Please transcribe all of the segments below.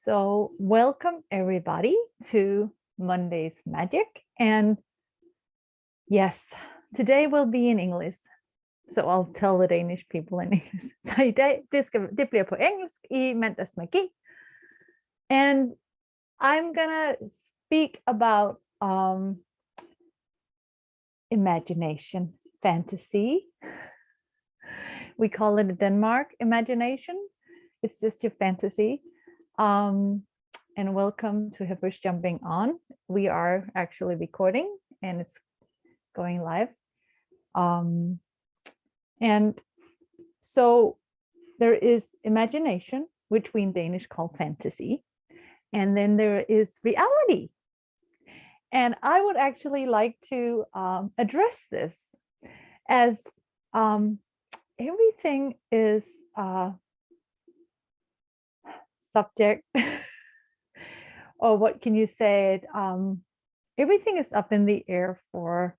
So welcome everybody to Monday's Magic. And yes, today will be in English. So I'll tell the Danish people in English. Så I dag, det bliver på engelsk i Mandags Magi. And I'm gonna speak about imagination, fantasy. We call it in Denmark imagination. It's just your fantasy. And welcome to whoever's jumping on. We are actually recording and it's going live. And so there is imagination, which we in Danish call fantasy. And then there is reality. And I would actually like to address this as everything is subject, or what can you say? Everything is up in the air for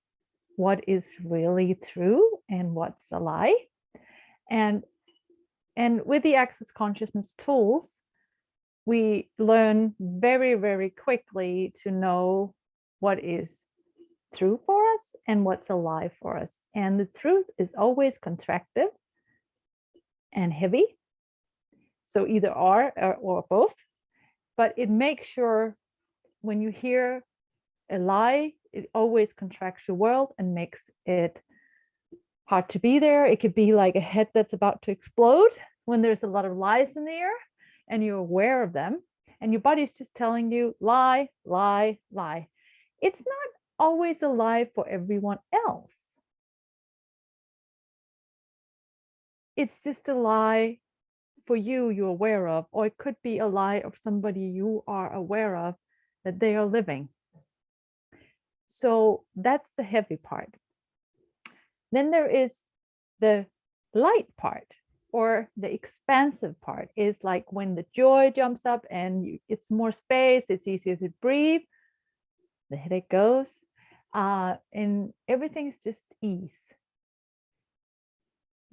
what is really true and what's a lie. And with the access consciousness tools, we learn very, very quickly to know what is true for us and what's a lie for us. And the truth is always contracted and heavy. So either or both, but it makes sure when you hear a lie, it always contracts your world and makes it hard to be there. It could be like a head that's about to explode when there's a lot of lies in the air and you're aware of them and your body's just telling you lie, lie, lie. It's not always a lie for everyone else. It's just a lie for you you're aware of, or it could be a lie of somebody you are aware of that they are living. So that's the heavy part. Then there is the light part, or the expansive part, is like when the joy jumps up and it's more space, it's easier to breathe, the headache goes, and everything's just ease.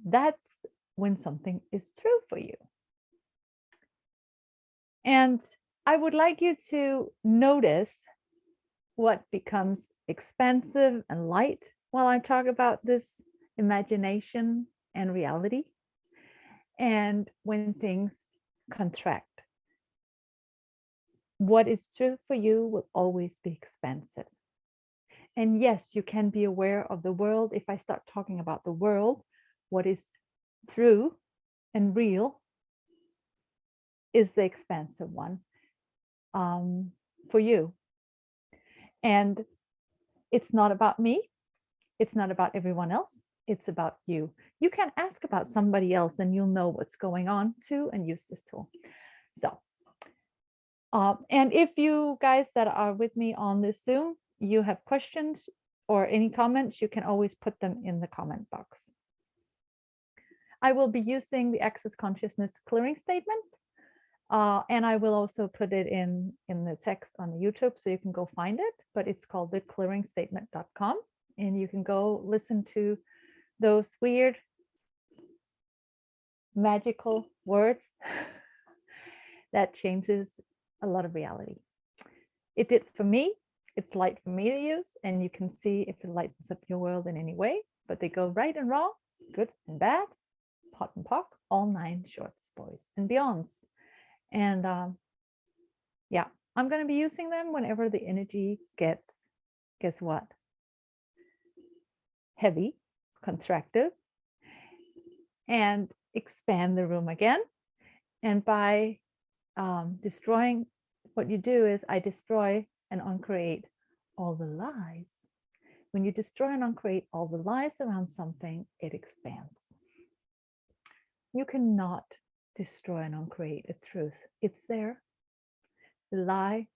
That's when something is true for you. And I would like you to notice what becomes expansive and light while I talk about this imagination and reality, and when things contract. What is true for you will always be expansive. And yes, you can be aware of the world. If I start talking about the world, what is true and real is the expansive one for you. And it's not about me. It's not about everyone else. It's about you. You can ask about somebody else and you'll know what's going on too and use this tool. So, and if you guys that are with me on this Zoom, you have questions or any comments, you can always put them in the comment box. I will be using the Access Consciousness clearing statement. And I will also put it in the text on the YouTube so you can go find it, but it's called theclearingstatement.com. And you can go listen to those weird magical words that changes a lot of reality. It did for me. It's light for me to use, and you can see if it lightens up your world in any way, but they go right and wrong, good and bad, pot and pock, all 9 shorts, boys and beyonds. And yeah, I'm going to be using them whenever the energy gets, guess what? Heavy, contractive, and expand the room again. And by destroying, what you do is I destroy and uncreate all the lies. When you destroy and uncreate all the lies around something, it expands. You cannot destroy and uncreate a truth. It's there. The lie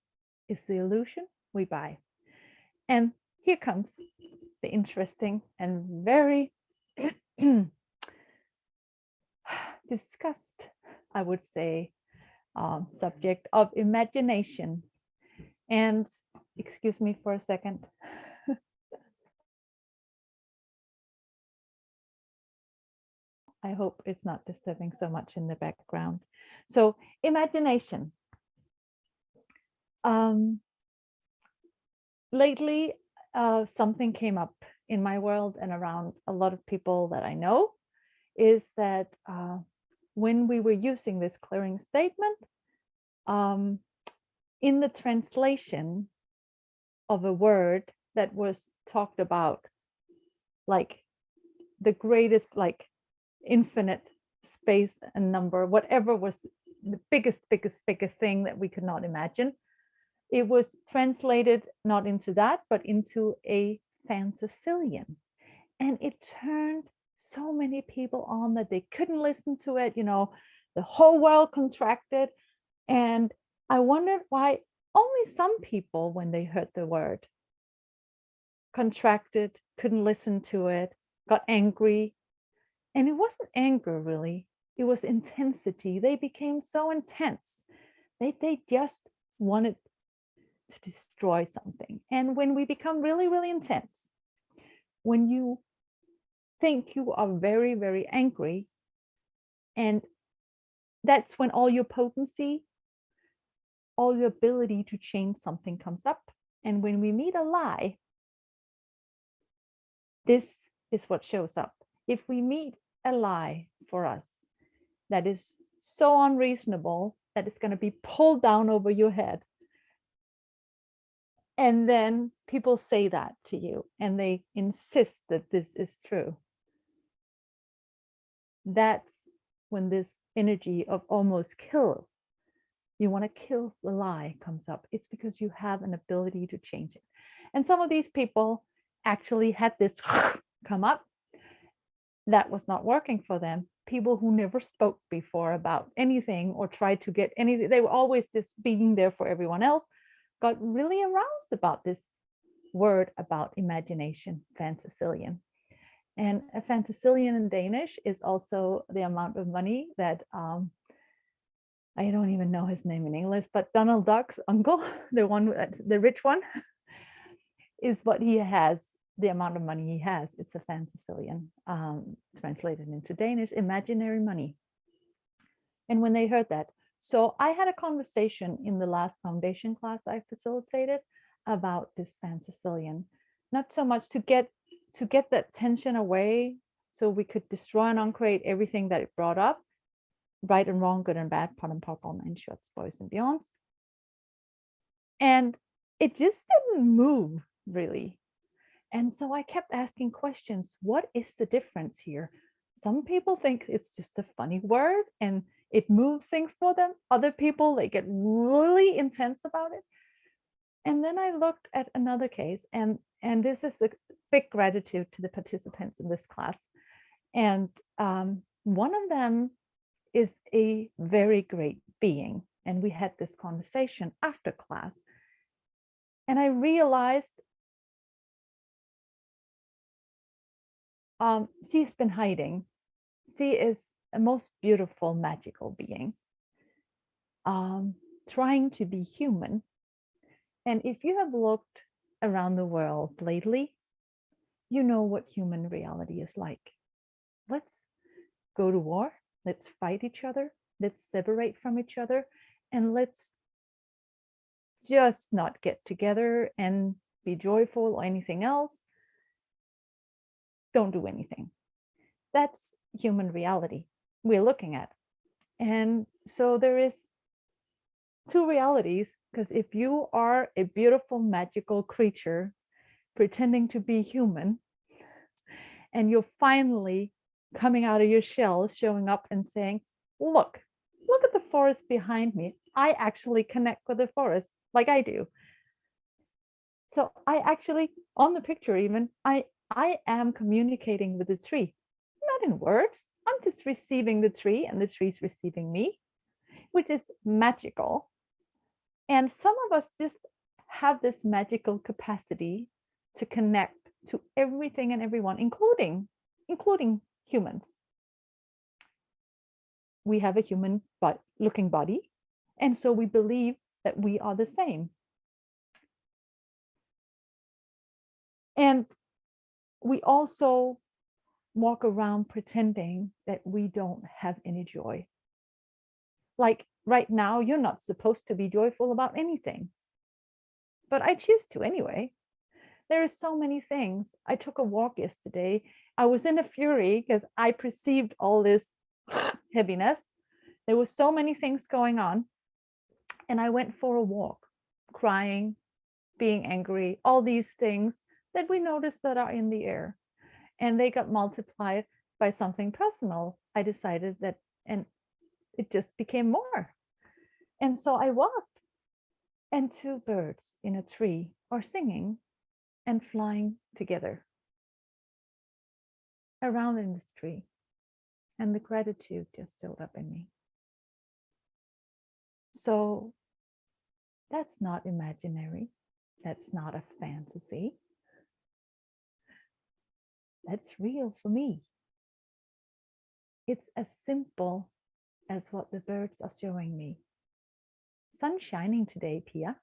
is the illusion we buy. And here comes the interesting and very discussed, I would say, subject of imagination. And excuse me for a second. I hope it's not disturbing so much in the background. So imagination. Lately, something came up in my world and around a lot of people that I know, is that when we were using this clearing statement, um, in the translation of a word that was talked about, like the greatest, like infinite space and number, whatever was the biggest thing that we could not imagine, it was translated not into that, but into a fantasilian. And it turned so many people on that they couldn't listen to it. The whole world contracted. And I wondered why only some people, when they heard the word, contracted, couldn't listen to it, got angry. And it wasn't anger, really. It was intensity. They became so intense. They just wanted to destroy something. And when we become really, really intense, when you think you are very, very angry, and that's when all your potency, all your ability to change something comes up. And when we meet a lie, this is what shows up. If we meet a lie for us that is so unreasonable that it's going to be pulled down over your head, and then people say that to you and they insist that this is true, that's when this energy of almost kill, you want to kill the lie, comes up. It's because you have an ability to change it. And some of these people actually had this come up that was not working for them. People who never spoke before about anything or tried to get anything, they were always just being there for everyone else, got really aroused about this word about imagination, fantasilian. And a fantasilian in Danish is also the amount of money that I don't even know his name in English, but Donald Duck's uncle, the rich one, is what he has, the amount of money he has. It's a fantasilian, translated into Danish, imaginary money. And when they heard that, so I had a conversation in the last foundation class I facilitated about this fantasilian, not so much to get that tension away so we could destroy and uncreate everything that it brought up, right and wrong, good and bad, pot and pop, all nine shorts, boys and beyonds. And it just didn't move really. And so I kept asking questions. What is the difference here? Some people think it's just a funny word and it moves things for them. Other people, they get really intense about it. And then I looked at another case, and this is a big gratitude to the participants in this class. And one of them is a very great being. And we had this conversation after class. And I realized she's been hiding. She is a most beautiful, magical being, trying to be human. And if you have looked around the world lately, you know what human reality is like. Let's go to war. Let's fight each other. Let's separate from each other. And let's just not get together and be joyful or anything else. Don't do anything. That's human reality we're looking at. And so there is two realities, because if you are a beautiful, magical creature pretending to be human, and you're finally coming out of your shell, showing up and saying, look at the forest behind me. I actually connect with the forest like I do. So I actually, on the picture even, I am communicating with the tree, not in words. I'm just receiving the tree and the tree's receiving me, which is magical. And some of us just have this magical capacity to connect to everything and everyone, including humans. We have a human looking body, and so we believe that we are the same. And we also walk around pretending that we don't have any joy. Like right now, you're not supposed to be joyful about anything. but I choose to anyway. There are so many things. I took a walk yesterday. I was in a fury because I perceived all this heaviness. There were so many things going on. And I went for a walk, crying, being angry, all these things that we notice that are in the air. And they got multiplied by something personal. I decided that, and it just became more. And so I walked, and two birds in a tree are singing and flying together around in this tree. And the gratitude just showed up in me. So that's not imaginary. That's not a fantasy. That's real for me. It's as simple as what the birds are showing me. Sun shining today, Pia.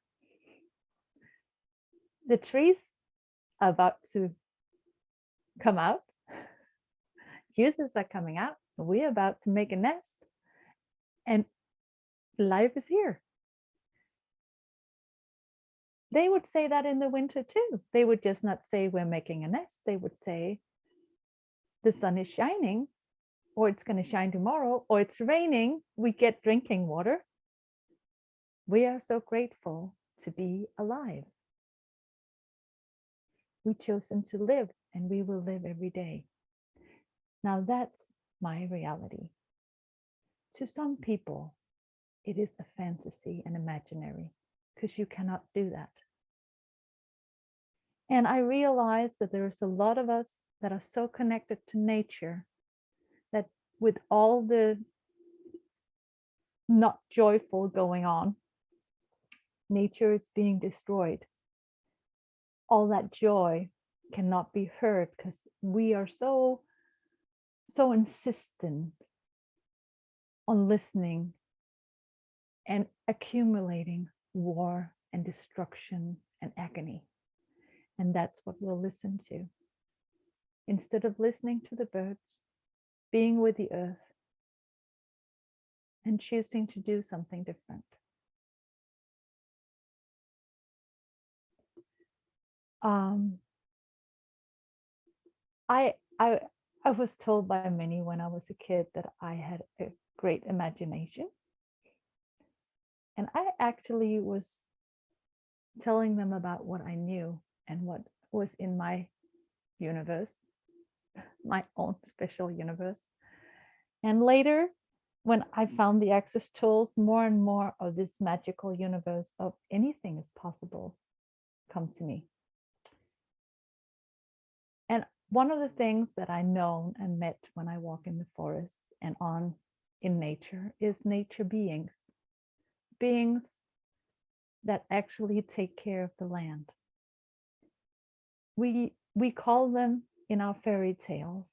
The trees are about to come out. Juices are coming out. We're about to make a nest. And life is here. They would say that in the winter too. They would just not say we're making a nest. They would say the sun is shining, or it's going to shine tomorrow, or it's raining. We get drinking water. We are so grateful to be alive. We've chosen to live, and we will live every day. Now that's my reality. To some people, it is a fantasy and imaginary, because you cannot do that. And I realize that there's a lot of us that are so connected to nature that with all the not joyful going on, nature is being destroyed. All that joy cannot be heard because we are so insistent on listening and accumulating war and destruction and agony. And that's what we'll listen to. Instead of listening to the birds, being with the earth, and choosing to do something different. I was told by many when I was a kid that I had a great imagination. And I actually was telling them about what I knew and what was in my universe, my own special universe. And later, when I found the access tools, more and more of this magical universe of anything is possible come to me. And one of the things that I know and met when I walk in the forest and on in nature is nature beings that actually take care of the land. We call them in our fairy tales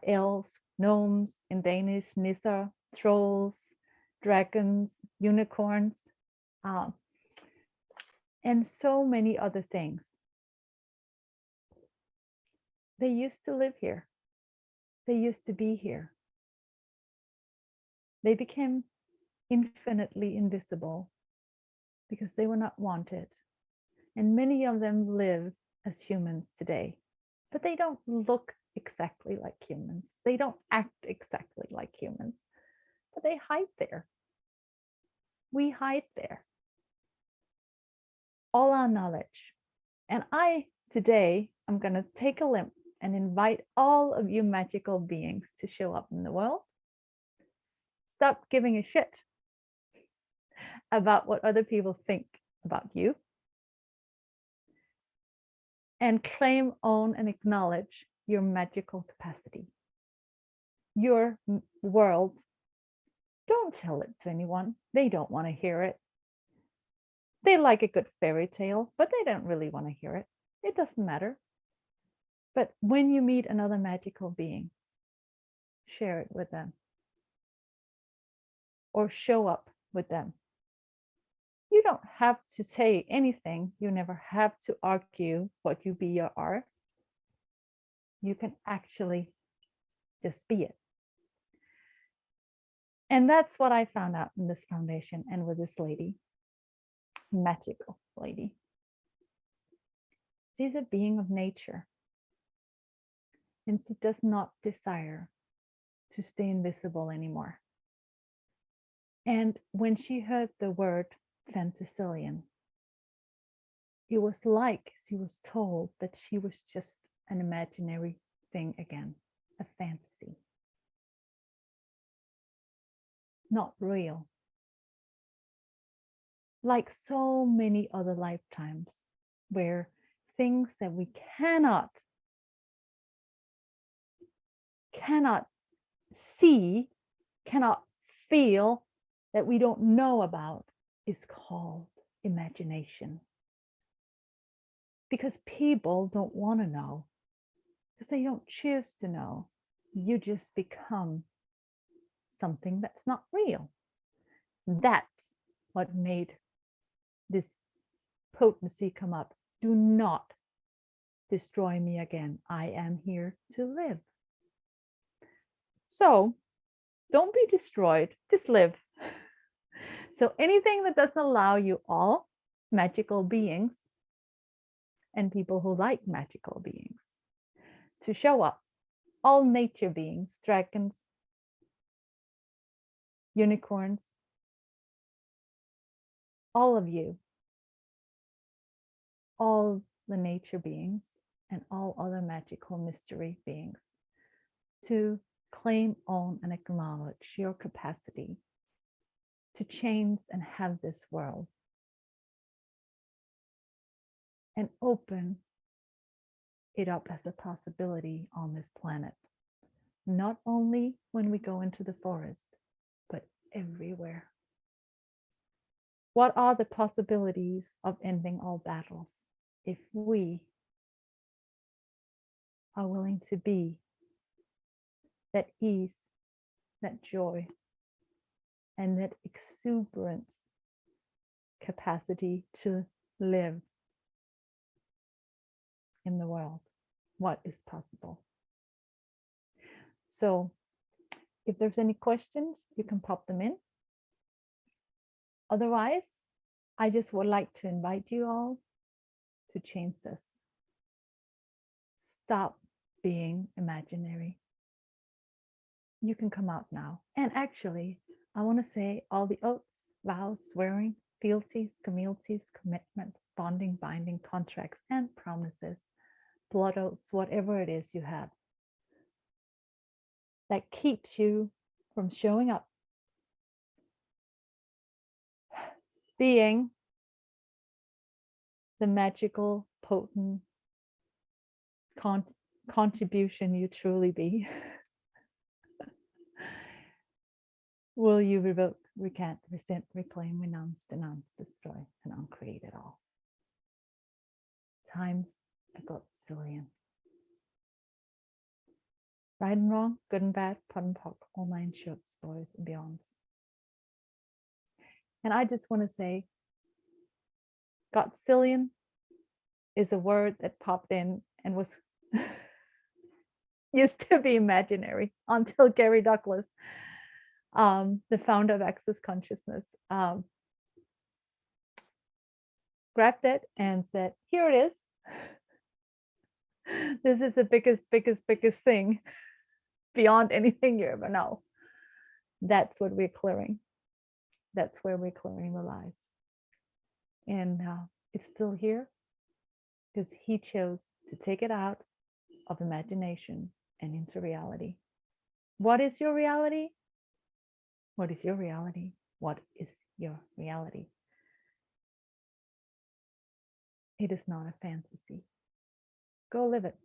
elves, gnomes, in Danish, nisser, trolls, dragons, unicorns, and so many other things. They used to live here. They used to be here. They became infinitely invisible because they were not wanted. And many of them live as humans today, but they don't look exactly like humans. They don't act exactly like humans, but they hide there. We hide there. All our knowledge. And today, I'm going to take a limp and invite all of you magical beings to show up in the world. Stop giving a shit about what other people think about you. And claim, own, and acknowledge your magical capacity. Your world. Don't tell it to anyone. They don't want to hear it. They like a good fairy tale, but they don't really want to hear it. It doesn't matter. But when you meet another magical being, share it with them. Or show up with them. You don't have to say anything. You never have to argue what you be or are. You can actually just be it. And that's what I found out in this foundation and with this lady. magical lady. She is a being of nature, and she does not desire to stay invisible anymore. And when she heard the word Fantasilian, it was like she was told that she was just an imaginary thing again, a fantasy, not real. Like so many other lifetimes where things that we cannot see, cannot feel, that we don't know about is called imagination. Because people don't want to know, because they don't choose to know. You just become something that's not real. That's what made this potency come up. Do not destroy me again. I am here to live. So don't be destroyed, just live. So anything that doesn't allow you, all magical beings and people who like magical beings, to show up, all nature beings, dragons, unicorns, all of you, all the nature beings, and all other magical mystery beings, to claim, own, and acknowledge your capacity to change and have this world, and open it up as a possibility on this planet, not only when we go into the forest, but everywhere. What are the possibilities of ending all battles if we are willing to be that ease, that joy, and that exuberance capacity to live in the world? What is possible? So if there's any questions, you can pop them in. Otherwise, I just would like to invite you all to change this. Stop being imaginary. You can come out now. And actually, I want to say all the oaths, vows, swearing, fealties, communities, commitments, bonding, binding, contracts, and promises, blood oaths, whatever it is you have, that keeps you from showing up, being the magical, potent contribution you truly be. Will you revoke, recant, resent, reclaim, renounce, denounce, destroy, and uncreate it all? Times a godzillion. Right and wrong, good and bad, pot and pock, all nine shorts, boys and beyonds. And I just want to say, godzillion is a word that popped in and was used to be imaginary until Gary Douglas, the founder of Access Consciousness, grabbed it and said, here it is. This is the biggest thing beyond anything you ever know. That's what we're clearing. That's where we're clearing the lies. And it's still here because he chose to take it out of imagination and into reality. What is your reality? What is your reality? What is your reality? It is not a fantasy. Go live it.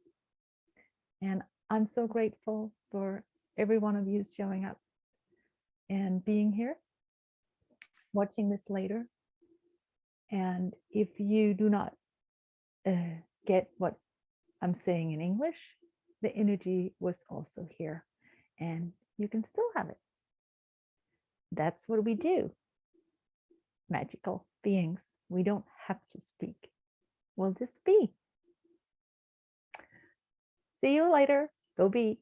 And I'm so grateful for every one of you showing up and being here, watching this later. And if you do not get what I'm saying in English, the energy was also here and you can still have it. That's what we do. Magical beings. We don't have to speak. We'll just be. See you later. Go be.